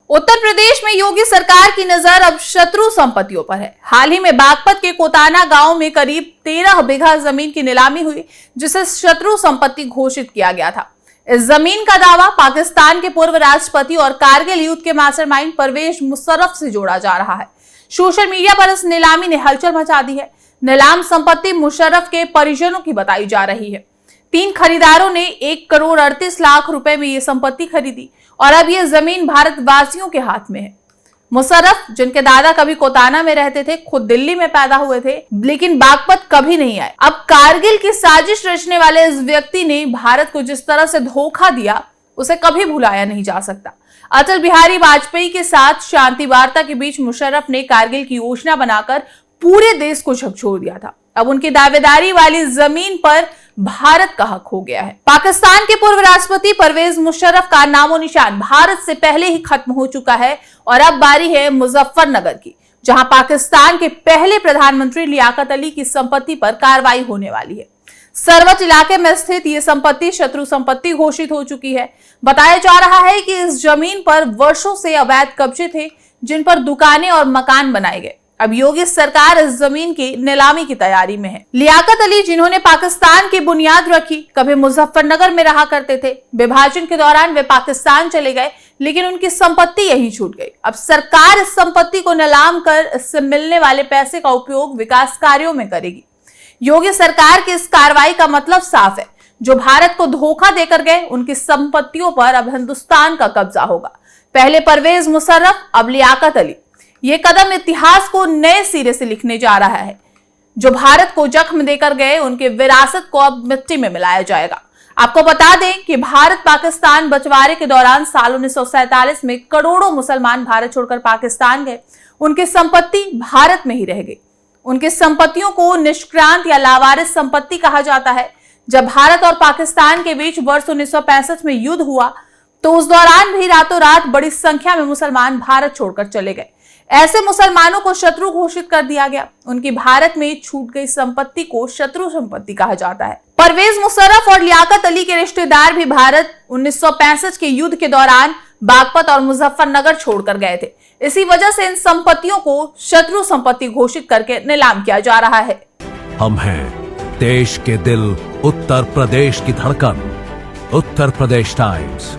उत्तर प्रदेश में योगी सरकार की नजर अब शत्रु संपत्तियों पर है। हाल ही में बागपत के कोताना गांव में करीब 13 बीघा जमीन की नीलामी हुई, जिसे शत्रु संपत्ति घोषित किया गया था। इस जमीन का दावा पाकिस्तान के पूर्व राष्ट्रपति और कारगिल युद्ध के मास्टरमाइंड परवेज मुशर्रफ से जोड़ा जा रहा है। सोशल मीडिया पर इस नीलामी ने हलचल मचा दी है। नीलाम संपत्ति मुशर्रफ के परिजनों की बताई जा रही है। 3 खरीदारों ने 1,38,00,000 रुपए में ये संपत्ति खरीदी और अब ये जमीन भारतवासियों के हाथ में है। मुशर्रफ, जिनके दादा कभी कोताना में रहते थे, खुद दिल्ली में पैदा हुए थे, लेकिन बागपत कभी नहीं आए। अब कारगिल की साजिश रचने वाले इस व्यक्ति ने भारत को जिस तरह से धोखा दिया, उसे कभी भुलाया नहीं जा सकता। अटल बिहारी वाजपेयी के साथ शांति वार्ता के बीच मुशर्रफ ने कारगिल की योजना बनाकर पूरे देश को झकझोर दिया था। अब उनकी दावेदारी वाली जमीन पर भारत का हक हो गया है। पाकिस्तान के पूर्व राष्ट्रपति परवेज मुशर्रफ का नामो निशान भारत से पहले ही खत्म हो चुका है और अब बारी है मुजफ्फरनगर की, जहां पाकिस्तान के पहले प्रधानमंत्री लियाकत अली की संपत्ति पर कार्रवाई होने वाली है। सरवत इलाके में स्थित ये संपत्ति शत्रु संपत्ति घोषित हो चुकी है। बताया जा रहा है कि इस जमीन पर वर्षों से अवैध कब्जे थे, जिन पर दुकानें और मकान बनाए गए। अब योगी सरकार इस जमीन की नीलामी की तैयारी में है। लियाकत अली, जिन्होंने पाकिस्तान की बुनियाद रखी, कभी मुजफ्फरनगर में रहा करते थे। विभाजन के दौरान वे पाकिस्तान चले गए, लेकिन उनकी संपत्ति यहीं छूट गई। अब सरकार इस संपत्ति को नीलाम कर इससे मिलने वाले पैसे का उपयोग विकास कार्यों में करेगी। योगी सरकार की इस कार्रवाई का मतलब साफ है। जो भारत को धोखा देकर गए, उनकी संपत्तियों पर अब हिंदुस्तान का कब्जा होगा। पहले परवेज मुशर्रफ, अब लियाकत अली। ये कदम इतिहास को नए सिरे से लिखने जा रहा है। जो भारत को जख्म देकर गए, उनके विरासत को अब मिट्टी में मिलाया जाएगा। आपको बता दें कि भारत पाकिस्तान बंटवारे के दौरान साल 1947 में करोड़ों मुसलमान भारत छोड़कर पाकिस्तान गए। उनकी संपत्ति भारत में ही रह गई। उनकी संपत्तियों को निष्क्रांत या लावारिस संपत्ति कहा जाता है। जब भारत और पाकिस्तान के बीच वर्ष 1965 में युद्ध हुआ, तो उस दौरान भी रातों रात बड़ी संख्या में मुसलमान भारत छोड़कर चले गए। ऐसे मुसलमानों को शत्रु घोषित कर दिया गया। उनकी भारत में छूट गई संपत्ति को शत्रु संपत्ति कहा जाता है। परवेज मुशर्रफ और लियाकत अली के रिश्तेदार भी भारत 1965 के युद्ध के दौरान बागपत और मुजफ्फरनगर छोड़कर गए थे। इसी वजह से इन संपत्तियों को शत्रु संपत्ति घोषित करके नीलाम किया जा रहा है। हम हैं देश के दिल, उत्तर प्रदेश की धड़कन, उत्तर प्रदेश टाइम्स।